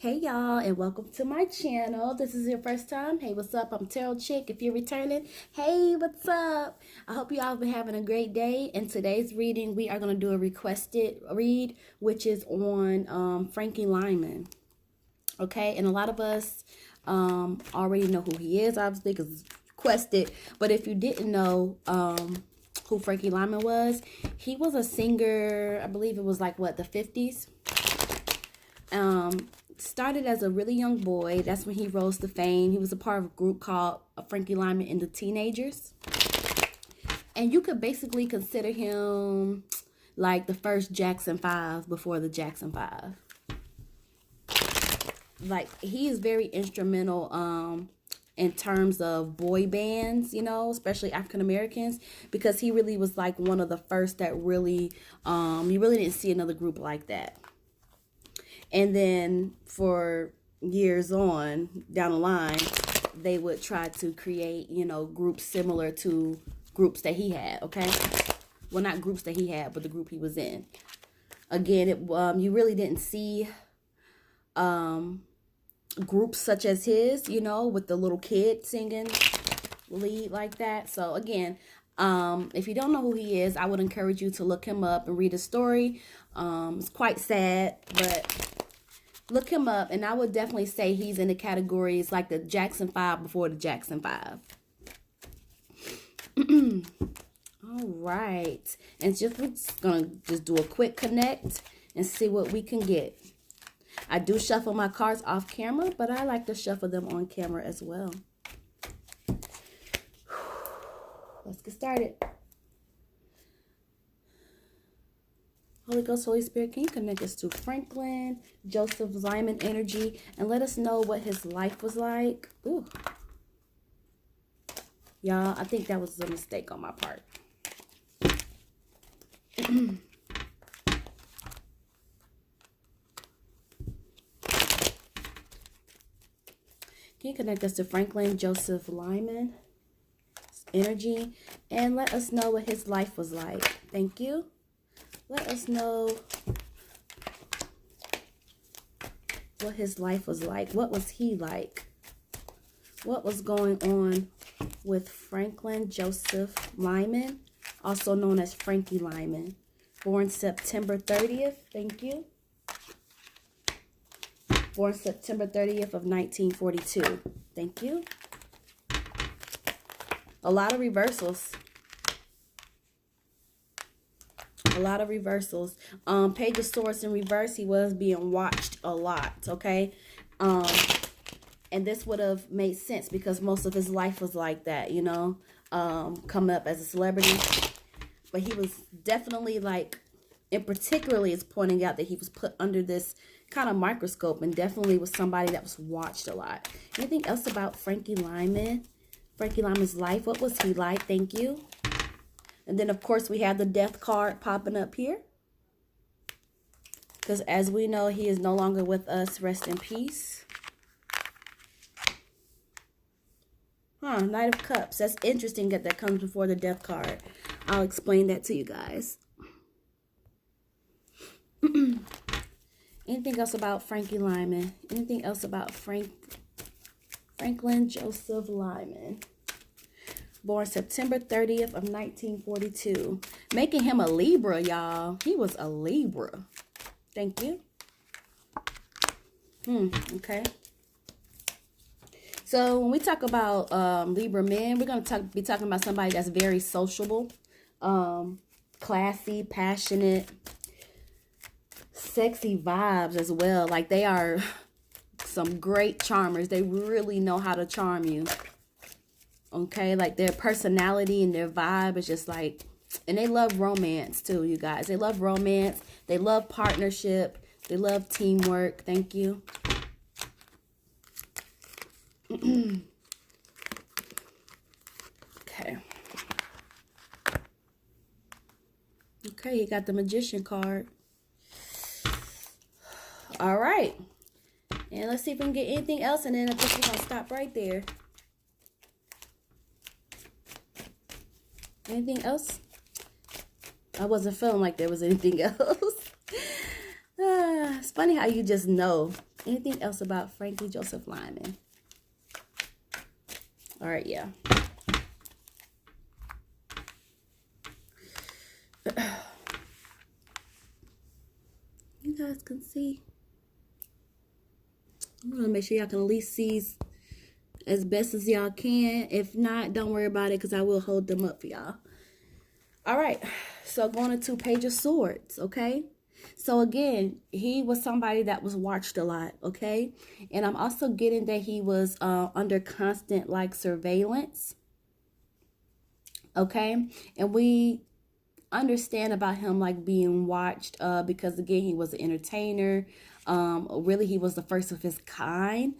Hey y'all, and welcome to my channel. This is your first time. Hey, what's up? I'm Tarot Chick. If you're returning, hey, what's up? I hope you all have been having a great day. In today's reading, we are going to do a requested read, which is on Frankie Lyman. Okay, and a lot of us already know who he is, obviously, because it's requested. But if you didn't know who Frankie Lyman was, he was a singer. I believe it was like what, the 50s. Started as a really young boy. That's when he rose to fame. He was a part of a group called Frankie Lyman and the Teenagers. And you could basically consider him like the first Jackson 5 before the Jackson 5. Like, he is very instrumental in terms of boy bands, you know, especially African Americans, because he really was like one of the first that really, you really didn't see another group like that. And then for years on down the line, they would try to create, you know, groups similar to groups that he had, okay? Well, not groups that he had, but the group he was in. Again, you really didn't see groups such as his, you know, with the little kid singing lead like that. So again, if you don't know who he is, I would encourage you to look him up and read his story. It's quite sad, but look him up, and I would definitely say he's in the categories like the Jackson 5 before the Jackson 5. All right. And we're just going to do a quick connect and see what we can get. I do shuffle my cards off camera, but I like to shuffle them on camera as well. Let's get started. Holy Ghost, Holy Spirit, can you connect us to Franklin Joseph Lyman energy and let us know what his life was like? Ooh. Y'all, I think that was a mistake on my part. Can you connect us to Franklin Joseph Lyman energy and let us know what his life was like? Thank you. Let us know what his life was like. What was he like? What was going on with Franklin Joseph Lyman, also known as Frankie Lyman, born September 30th. Thank you. Born September 30th of 1942. Thank you. A lot of reversals. A lot of reversals. Page of Swords in reverse. He was being watched a lot, okay? And this would have made sense because most of his life was like that, you know? Coming up as a celebrity. But he was definitely like, and particularly is pointing out that he was put under this kind of microscope and definitely was somebody that was watched a lot. Anything else about Frankie Lyman? Frankie Lyman's life. What was he like? Thank you. And then, of course, we have the death card popping up here. Because as we know, he is no longer with us. Rest in peace. Knight of Cups. That's interesting that comes before the death card. I'll explain that to you guys. Anything else about Frankie Lyman? Anything else about Franklin Joseph Lyman? Born September 30th of 1942. Making him a Libra, y'all. He was a Libra. Thank you. Okay. So when we talk about Libra men, we're going to be talking about somebody that's very sociable, classy, passionate, sexy vibes as well. Like, they are some great charmers. They really know how to charm you. Okay, like their personality and their vibe is just like, and they love romance too, you guys. They love romance. They love partnership. They love teamwork. Thank you. Okay. Okay, you got the Magician card. All right. And let's see if we can get anything else, and then I think we're going to stop right there. Anything else? I wasn't feeling like there was anything else. It's funny how you just know. Anything else about Frankie Joseph Lyman? All right, yeah. You guys can see. I'm going to make sure y'all can at least see as best as y'all can. If not, don't worry about it because I will hold them up for y'all. All right, so going into Page of Swords, okay? So again, he was somebody that was watched a lot, okay? And I'm also getting that he was under constant, like, surveillance, okay? And we understand about him, like, being watched because, again, he was an entertainer. Really, he was the first of his kind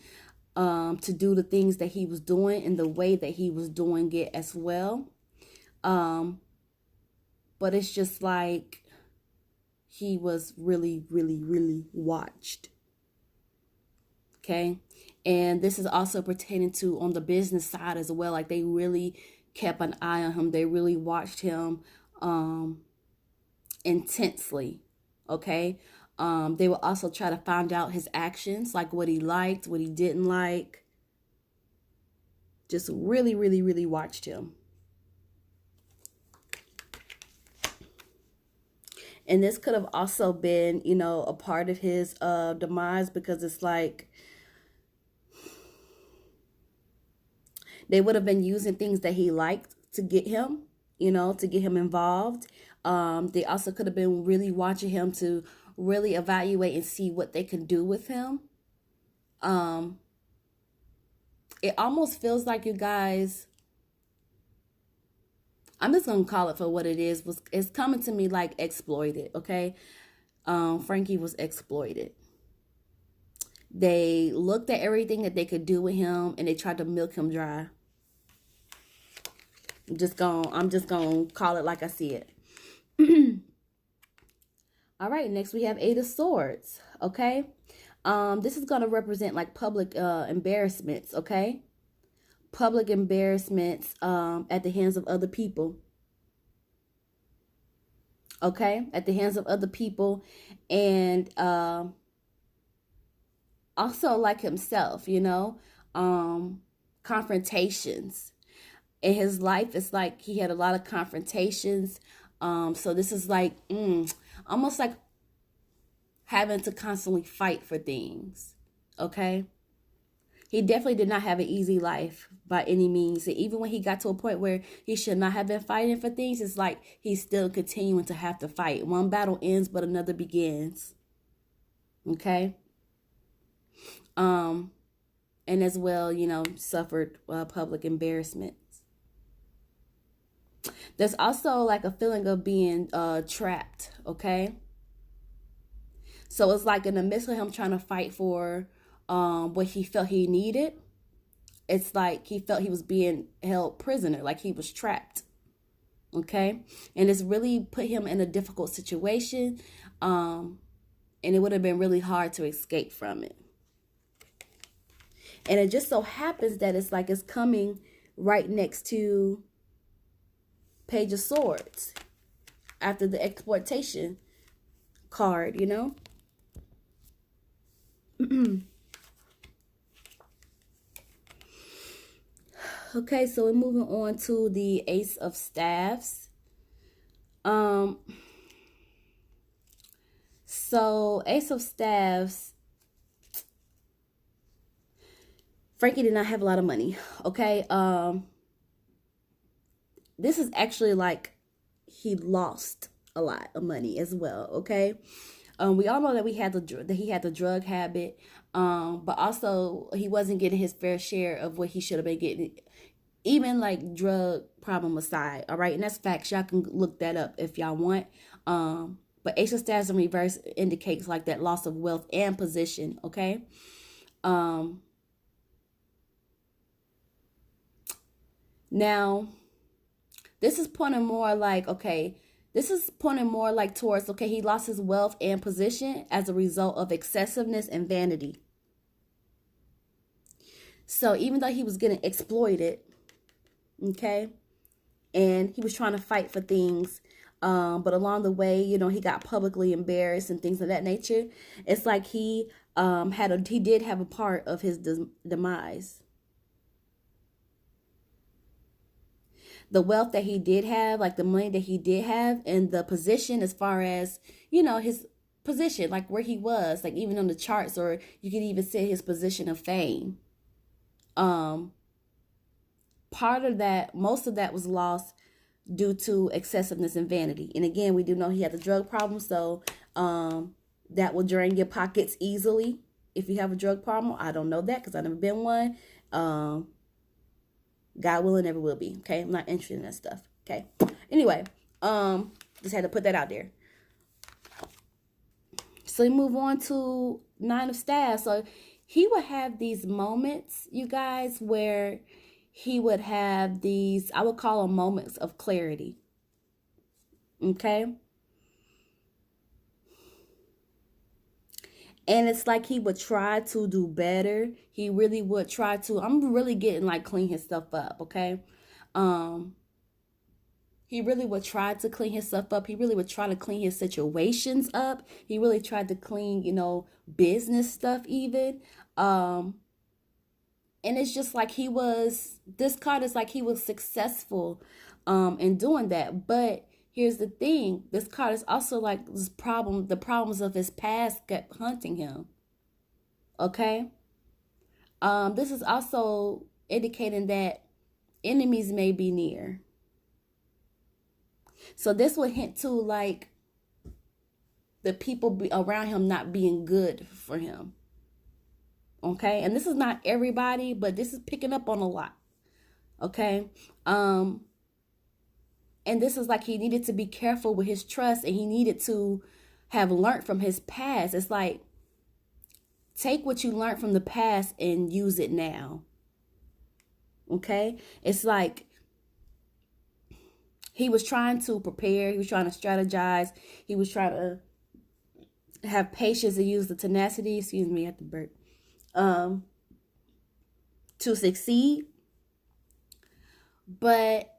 to do the things that he was doing in the way that he was doing it as well. But it's just like he was really, really, really watched. Okay. And this is also pertaining to on the business side as well. Like they really kept an eye on him. They really watched him intensely. Okay. They will also try to find out his actions, like what he liked, what he didn't like. Just really, really, really watched him. And this could have also been, you know, a part of his demise because it's like they would have been using things that he liked to get him, you know, to get him involved. They also could have been really watching him to really evaluate and see what they can do with him. It almost feels like you guys, I'm just going to call it for what it is. It's coming to me like exploited, okay? Frankie was exploited. They looked at everything that they could do with him and they tried to milk him dry. I'm just going to call it like I see it. All right, next we have Eight of Swords, okay? This is going to represent like public embarrassments, okay? Public embarrassments at the hands of other people. Okay? At the hands of other people. And also like himself, you know? Confrontations. In his life, it's like he had a lot of confrontations. So this is like almost like having to constantly fight for things. Okay? He definitely did not have an easy life by any means. And even when he got to a point where he should not have been fighting for things, it's like he's still continuing to have to fight. One battle ends, but another begins. Okay? And as well, you know, suffered public embarrassments. There's also like a feeling of being trapped, okay? So it's like in the midst of him trying to fight for what he felt he needed, it's like he felt he was being held prisoner, like he was trapped. Okay? And it's really put him in a difficult situation. And it would have been really hard to escape from it. And it just so happens that it's like it's coming right next to Page of Swords after the exploitation card, you know? Okay, so we're moving on to the Ace of Staffs. So Ace of Staffs, Frankie did not have a lot of money, okay? This is actually like he lost a lot of money as well, okay? We all know that he had the drug habit, but also he wasn't getting his fair share of what he should have been getting, even like drug problem aside, all right? And that's facts. Y'all can look that up if y'all want. But Ace of Staffs in reverse indicates like that loss of wealth and position, okay? Now, this is pointing more like, okay, this is pointing more like towards, okay, he lost his wealth and position as a result of excessiveness and vanity. So even though he was getting exploited, okay, and he was trying to fight for things, but along the way, you know, he got publicly embarrassed and things of that nature. It's like he he did have a part of his demise. The wealth that he did have, like the money that he did have, and the position as far as, his position, like where he was, like even on the charts, or you could even say his position of fame. Um, Part of that, most of that was lost due to excessiveness and vanity. And again, we do know he had the drug problem, so that will drain your pockets easily if you have a drug problem. I don't know that because I've never been one. God willing, never will be. Okay, I'm not interested in that stuff. Okay. Anyway, just had to put that out there. So we move on to Nine of Staves. So he would have these moments, you guys, where he would have these, I would call them moments of clarity. Okay. And it's like he would try to do better. He really would try to. I'm really getting like clean his stuff up, okay? He really would try to clean his stuff up. He really would try to clean his situations up. He really tried to clean, business stuff even. And it's just like this card is like he was successful in doing that. But here's the thing, this card is also like the problems of his past kept hunting him. Okay? This is also indicating that enemies may be near. So this would hint to like the people around him not being good for him. Okay? And this is not everybody, but this is picking up on a lot. Okay? And this is like he needed to be careful with his trust, and he needed to have learned from his past. It's like, take what you learned from the past and use it now. Okay? It's like he was trying to prepare. He was trying to strategize. He was trying to have patience and use the tenacity. Excuse me, at the burp. To succeed. But,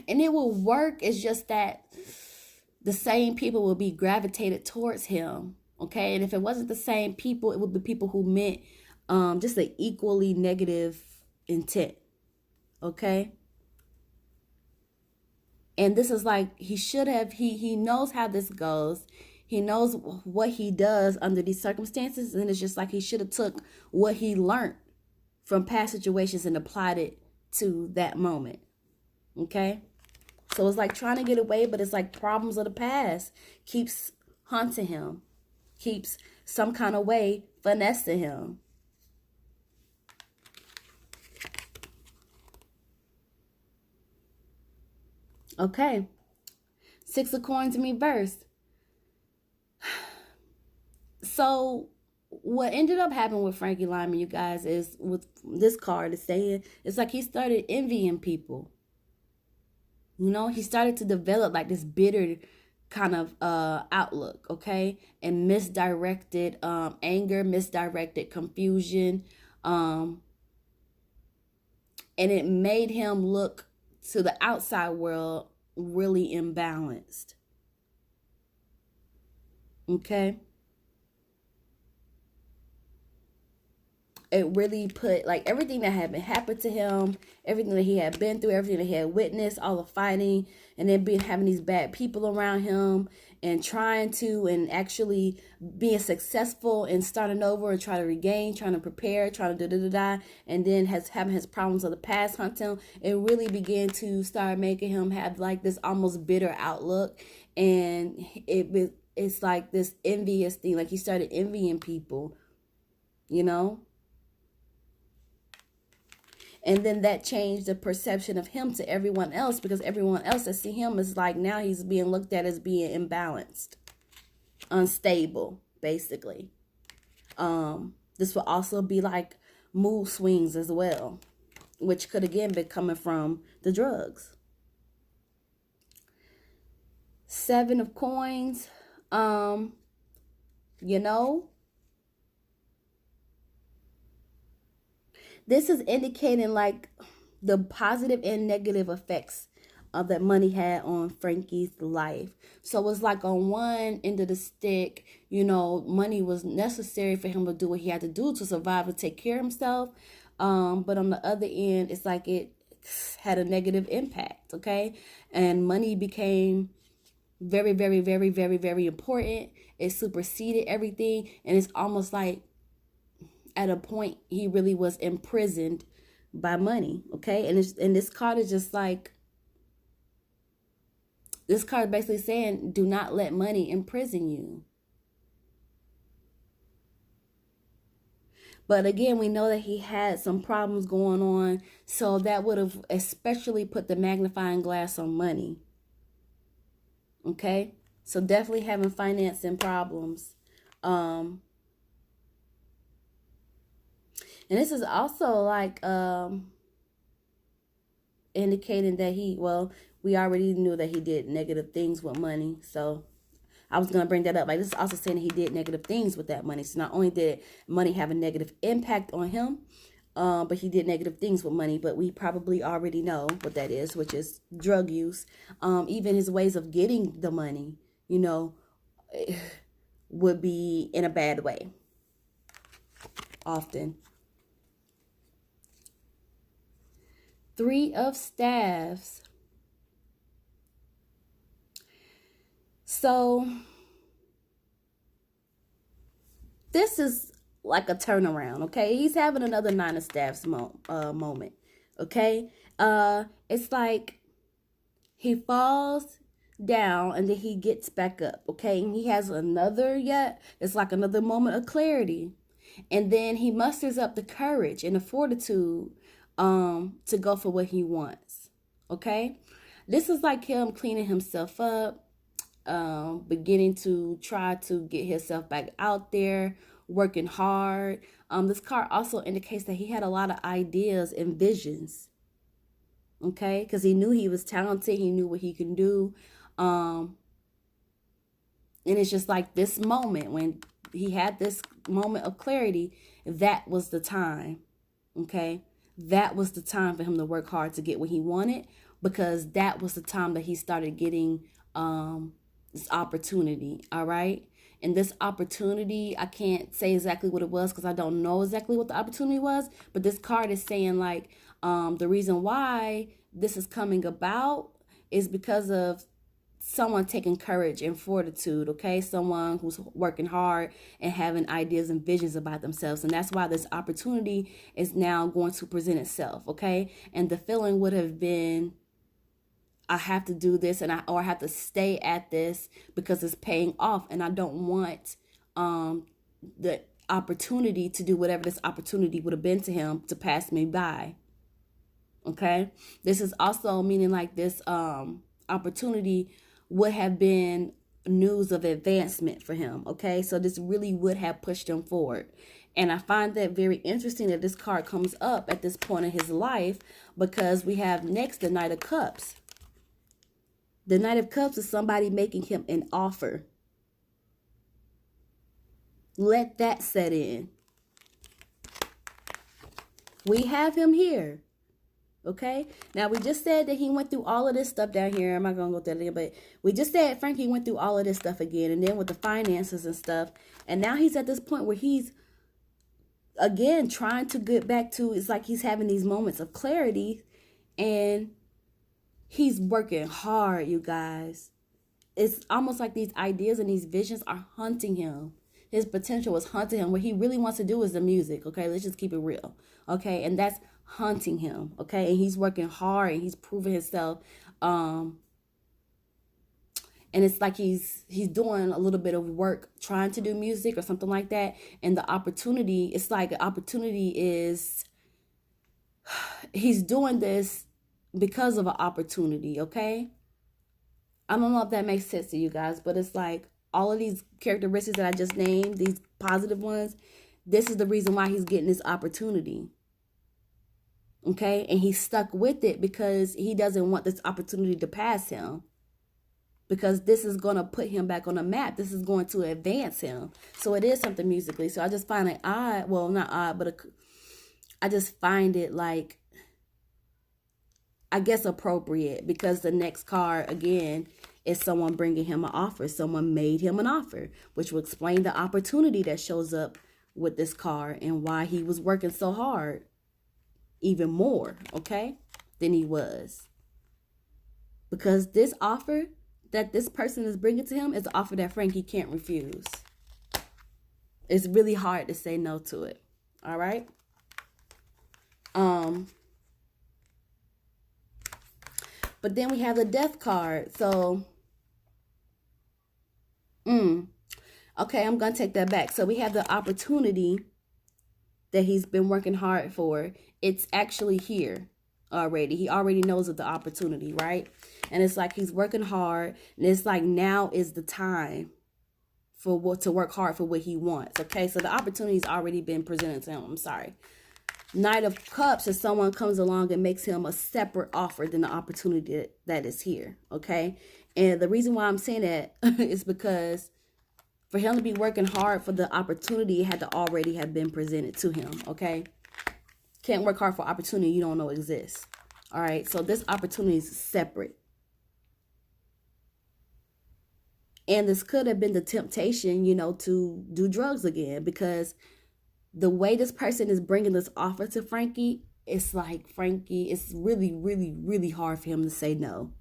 and it will work. It's just that the same people will be gravitated towards him. Okay? And if it wasn't the same people, it would be people who meant just an equally negative intent. Okay? And this is like he knows how this goes. He knows what he does under these circumstances, and it's just like he should have took what he learned from past situations and applied it to that moment. Okay? So it's like trying to get away, but it's like problems of the past keeps haunting him, keeps some kind of way finessing him. Okay. Six of Coins in reverse. So what ended up happening with Frankie Lymon, you guys, is with this card is saying it's like he started envying people. He started to develop like this bitter kind of outlook, okay? And misdirected anger, misdirected confusion. And it made him look to the outside world really imbalanced. Okay? It really put like everything that had been happened to him, everything that he had been through, everything that he had witnessed, all the fighting, and then having these bad people around him, and trying to and actually being successful and starting over and trying to regain, trying to prepare, trying to and then having his problems of the past hunt him. It really began to start making him have like this almost bitter outlook, and it's like this envious thing. Like he started envying people, And then that changed the perception of him to everyone else, because everyone else that see him is like now he's being looked at as being imbalanced, unstable, basically. This will also be like mood swings as well, which could again be coming from the drugs. Seven of Coins. This is indicating like the positive and negative effects that money had on Frankie's life. So it's like on one end of the stick, money was necessary for him to do what he had to do to survive and take care of himself. But on the other end, it's like it had a negative impact, okay? And money became very, very, very, very, very important. It superseded everything, and it's almost like at a point he really was imprisoned by money, okay? And this card is just like, this card basically saying, do not let money imprison you. But again, we know that he had some problems going on, so that would have especially put the magnifying glass on money. Okay? So definitely having financing problems. And this is also like indicating that we already knew that he did negative things with money. So I was going to bring that up. Like, this is also saying that he did negative things with that money. So not only did money have a negative impact on him, but he did negative things with money. But we probably already know what that is, which is drug use. Even his ways of getting the money, would be in a bad way often. 3 of Staves. So this is like a turnaround, okay? He's having another 9 of Staves moment, okay? It's like he falls down and then he gets back up, okay? And he has it's like another moment of clarity. And then he musters up the courage and the fortitude to go for what he wants, okay? This is like him cleaning himself up, beginning to try to get himself back out there, working hard. This card also indicates that he had a lot of ideas and visions, okay? Because he knew he was talented. He knew what he can do. And it's just like this moment when he had this moment of clarity, that was the time, okay? That was the time for him to work hard to get what he wanted, because that was the time that he started getting this opportunity, all right? And this opportunity, I can't say exactly what it was because I don't know exactly what the opportunity was, but this card is saying like the reason why this is coming about is because of someone taking courage and fortitude, okay? Someone who's working hard and having ideas and visions about themselves. And that's why this opportunity is now going to present itself, okay? And the feeling would have been, I have to do this, or I have to stay at this because it's paying off, and I don't want the opportunity to do whatever this opportunity would have been to him to pass me by. Okay? This is also meaning like this opportunity would have been news of advancement for him. Okay? So this really would have pushed him forward. And I find that very interesting that this card comes up at this point in his life, because we have next the Knight of Cups. The Knight of Cups is somebody making him an offer. Let that set in. We have him here. Okay? Now, we just said that he went through all of this stuff down here. I'm not going to go through that again, but we just said Frankie went through all of this stuff again, and then with the finances and stuff. And now he's at this point where he's, again, trying to get back to, it's like he's having these moments of clarity, and he's working hard, you guys. It's almost like these ideas and these visions are hunting him. His potential is hunting him. What he really wants to do is the music, okay? Let's just keep it real, okay? And that's hunting him, okay? And he's working hard and he's proving himself. And it's like he's doing a little bit of work trying to do music or something like that. And the opportunity, it's like the opportunity is, he's doing this because of an opportunity, okay? I don't know if that makes sense to you guys, but it's like all of these characteristics that I just named, these positive ones, this is the reason why he's getting this opportunity, okay? And he's stuck with it because he doesn't want this opportunity to pass him, because this is going to put him back on the map. This is going to advance him. So it is something musically. So I just find it odd, well, not odd, but I just find it like, I guess, appropriate, because the next card, again, is someone bringing him an offer. Someone made him an offer, which will explain the opportunity that shows up with this card and why he was working so hard, even more, okay, than he was. Because this offer that this person is bringing to him is an offer that Frankie can't refuse. It's really hard to say no to it. All right. But then we have the death card. So, okay, I'm going to take that back. So we have the opportunity that he's been working hard for. It's actually here already. He already knows of the opportunity, right? And it's like he's working hard. And it's like now is the time to work hard for what he wants. Okay, so the opportunity's already been presented to him. I'm sorry. Knight of Cups is someone comes along and makes him a separate offer than the opportunity that is here. Okay, and the reason why I'm saying that is because for him to be working hard for the opportunity, it had to already have been presented to him. Okay, can't work hard for opportunity you don't know exists. All right, so this opportunity is separate. And this could have been the temptation, to do drugs again, because the way this person is bringing this offer to Frankie, it's like Frankie, it's really, really, really hard for him to say no.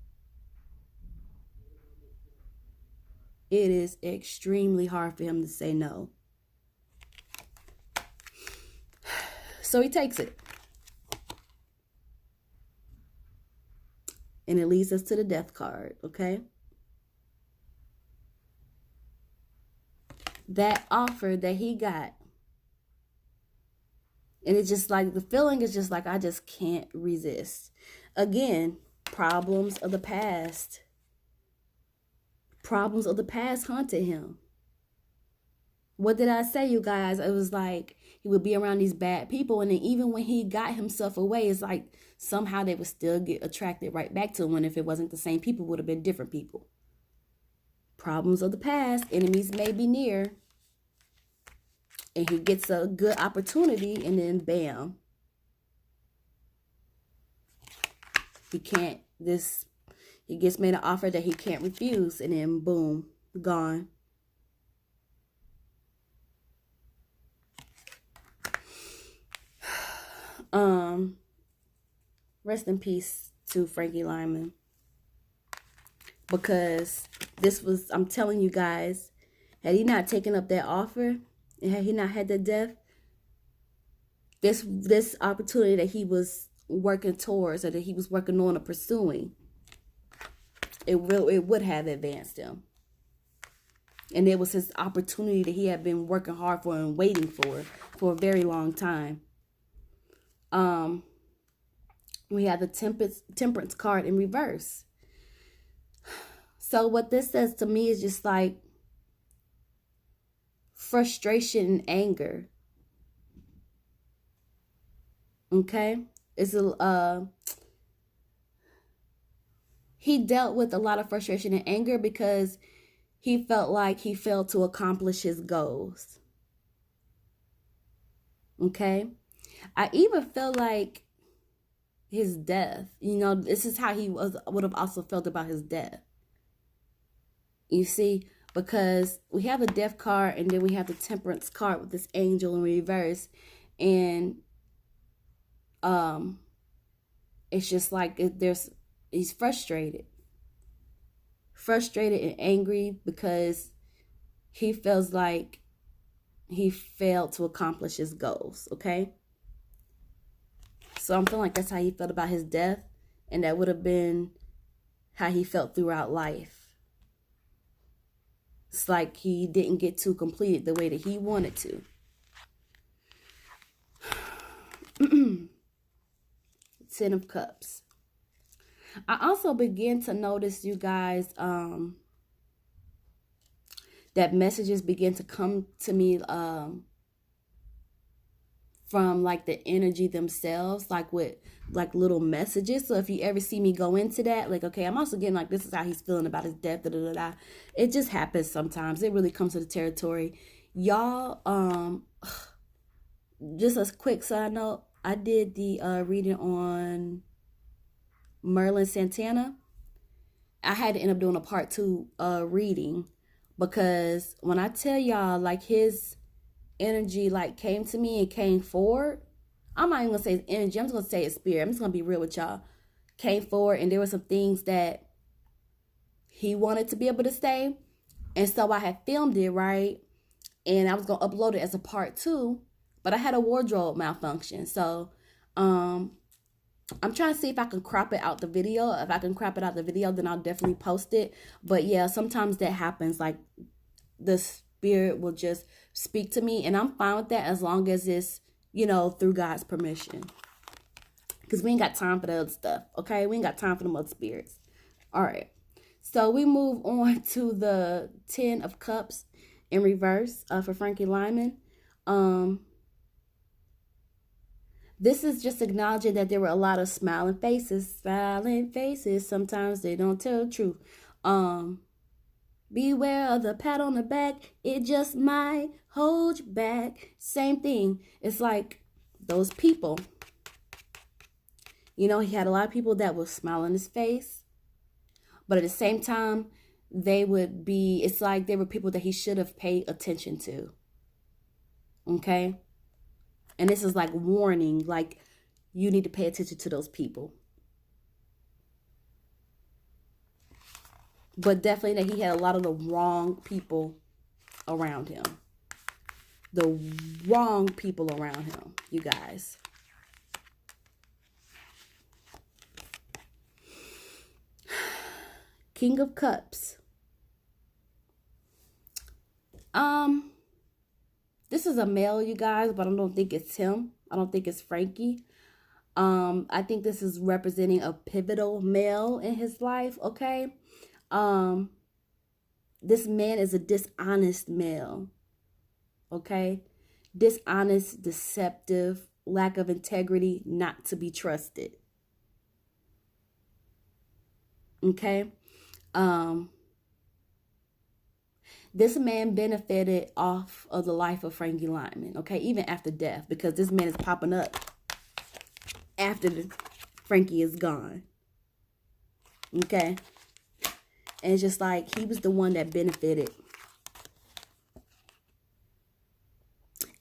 It is extremely hard for him to say no. So he takes it. And it leads us to the death card, okay? That offer that he got. And it's just like, the feeling is just like, I just can't resist. Again, problems of the past. Problems of the past haunted him. What did I say, you guys? It was like he would be around these bad people. And then even when he got himself away, it's like somehow they would still get attracted right back to him. And if it wasn't the same people, it would have been different people. Problems of the past. Enemies may be near. And he gets a good opportunity, and then bam. He gets made an offer that he can't refuse, and then boom, gone. Rest in peace to Frankie Lymon. Because I'm telling you guys, had he not taken up that offer, and had he not had that death, this opportunity that he was working towards, or that he was working on or pursuing, it would have advanced him. And it was his opportunity that he had been working hard for and waiting for a very long time. We have the temperance card in reverse. So what this says to me is just like frustration and anger. Okay? He dealt with a lot of frustration and anger because he felt like he failed to accomplish his goals. Okay? I even feel like his death, this is how he would have also felt about his death. You see, because we have the death card, and then we have the temperance card with this angel in reverse, and it's just like he's frustrated and angry because he feels like he failed to accomplish his goals. Okay, so I'm feeling like that's how he felt about his death, and that would have been how he felt throughout life. It's like he didn't get to complete it the way that he wanted to. 10 of Cups. I also begin to notice, you guys, that messages begin to come to me from like the energy themselves, like with like little messages. So if you ever see me go into that, like, okay, I'm also getting like, this is how he's feeling about his death, it just happens sometimes. It really comes to the territory. Y'all, just a quick side note, I did the reading on Merlin Santana, I had to end up doing a part 2 reading, because when I tell y'all, like, his energy like came to me and came forward. I'm not even gonna say his energy, I'm just gonna say his spirit. I'm just gonna be real with y'all. Came forward, and there were some things that he wanted to be able to say. And so I had filmed it, right? And I was gonna upload it as a part 2, but I had a wardrobe malfunction. So I'm trying to see if I can crop it out the video. If I can crop it out the video, then I'll definitely post it. But yeah, sometimes that happens. Like, the spirit will just speak to me, and I'm fine with that as long as it's, through God's permission. Because we ain't got time for the other stuff, okay? We ain't got time for the other spirits. All right. So we move on to the 10 of Cups in reverse for Frankie Lymon. This is just acknowledging that there were a lot of smiling faces. Smiling faces. Sometimes they don't tell the truth. Beware of the pat on the back. It just might hold you back. Same thing. It's like those people. He had a lot of people that would smile on his face. But at the same time, it's like they were people that he should have paid attention to. Okay? And this is like warning, like, you need to pay attention to those people. But definitely that he had a lot of the wrong people around him. The wrong people around him, you guys. King of Cups. This is a male, you guys, but I don't think it's him. I don't think it's Frankie. I think this is representing a pivotal male in his life, okay? This man is a dishonest male, okay? Dishonest, deceptive, lack of integrity, not to be trusted. Okay? This man benefited off of the life of Frankie Lymon, okay? Even after death, because this man is popping up after Frankie is gone. Okay? And it's just like he was the one that benefited.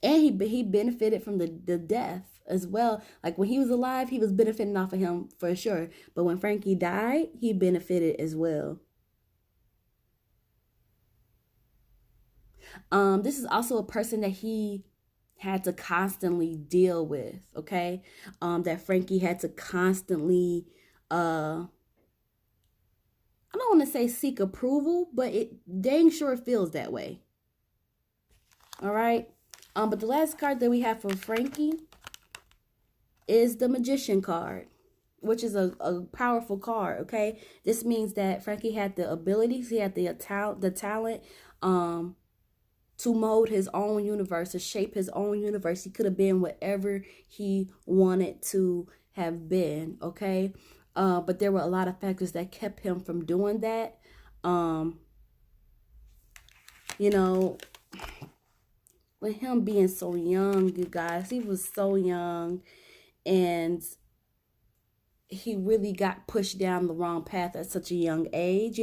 And he benefited from the death as well. Like, when he was alive, he was benefiting off of him for sure. But when Frankie died, he benefited as well. This is also a person that he had to constantly deal with, okay? That Frankie had to constantly, I don't want to say seek approval, but it dang sure feels that way. All right? But the last card that we have for Frankie is the Magician card, which is a powerful card, okay? This means that Frankie had the abilities, he had the talent, to mold his own universe, to shape his own universe. He could have been whatever he wanted to have been, okay? But there were a lot of factors that kept him from doing that. With him being so young, you guys, he was so young, and he really got pushed down the wrong path at such a young age,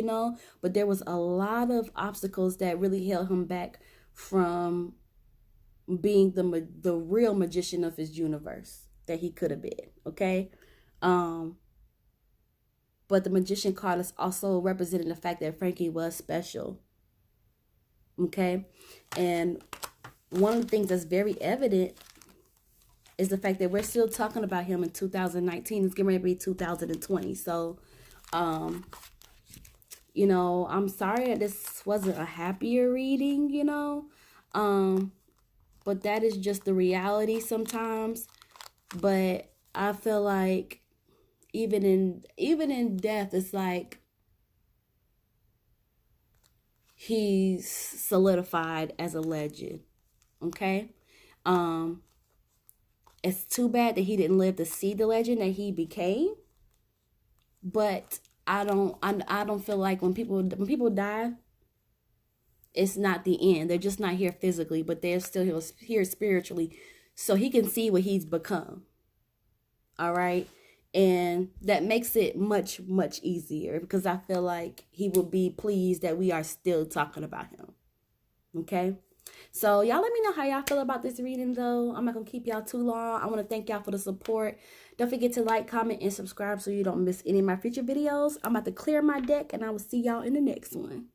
but there was a lot of obstacles that really held him back from being the real magician of his universe that he could have been, okay? But the Magician card is also representing the fact that Frankie was special, okay? And one of the things that's very evident is the fact that we're still talking about him in 2019. It's getting ready to be 2020. So, I'm sorry that this wasn't a happier reading, but that is just the reality sometimes. But I feel like even in death, it's like he's solidified as a legend. Okay? It's too bad that he didn't live to see the legend that he became. But I don't feel like when people die, it's not the end. They're just not here physically, but they're still here spiritually, so he can see what he's become. All right? And that makes it much, much easier because I feel like he will be pleased that we are still talking about him. Okay? So y'all let me know how y'all feel about this reading though. I'm not going to keep y'all too long. I want to thank y'all for the support. Don't forget to like, comment, and subscribe so you don't miss any of my future videos. I'm about to clear my deck and I will see y'all in the next one.